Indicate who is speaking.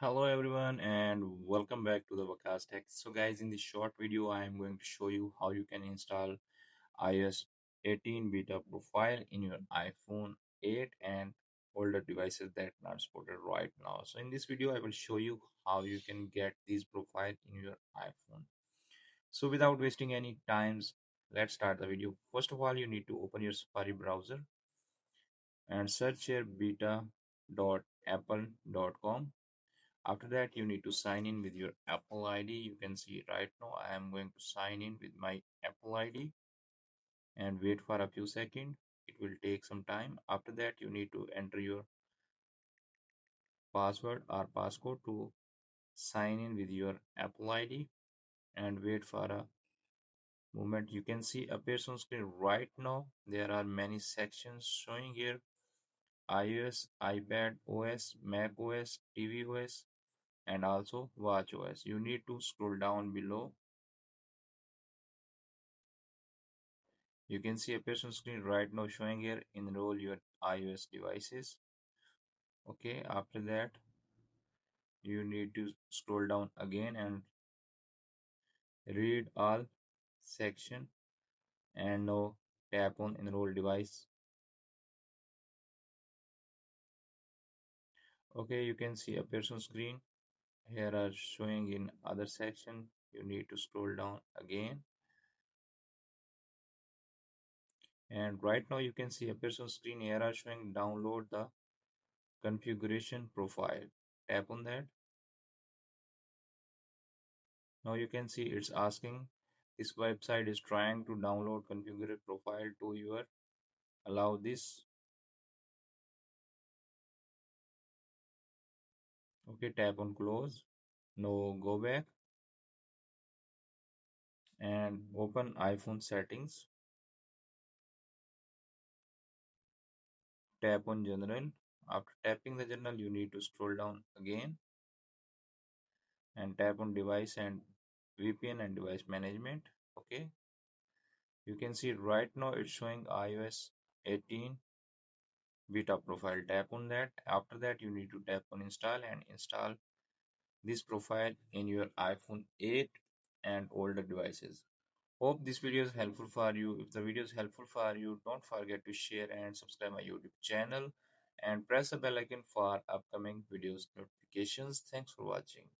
Speaker 1: Hello everyone and welcome back to the Vakas Tech. So guys, in this short video I am going to show you how you can install iOS 18 beta profile in your iPhone 8 and older devices that not supported right now. So in this video I will show you how you can get these profile in your iPhone. So without wasting any times, let's start the video. First of all, you need to open your Safari browser and search here beta.apple.com. After that, you need to sign in with your Apple ID. You can see right now I am going to sign in with my Apple ID and wait for a few seconds. It will take some time. After that, you need to enter your password or passcode to sign in with your Apple ID and wait for a moment. You can see appears on screen right now. There are many sections showing here: iOS, iPad OS, Mac OS, TV OS, and also watch OS. You need to scroll down below. You can see a person screen right now showing here enroll your iOS devices. Okay, after that you need to scroll down again and read all section and now tap on enroll device. Okay, you can see a person screen here are showing in other section. You need to scroll down again and right now you can see a person screen here are showing download the configuration profile. Tap on that. Now you can see it's asking this website is trying to download configure profile to your allow this. Okay, tap on close. Now go back and open iPhone settings. Tap on general. After tapping the general, you need to scroll down again and tap on device and VPN and device management. Okay, you can see right now it's showing iOS 18 beta profile. Tap on that. After that, you need to tap on install and install this profile in your iPhone 8 and older devices. Hope this video is helpful for you. If the video is helpful for you, don't forget to share and subscribe my YouTube channel and press the bell icon for upcoming videos notifications. Thanks for watching.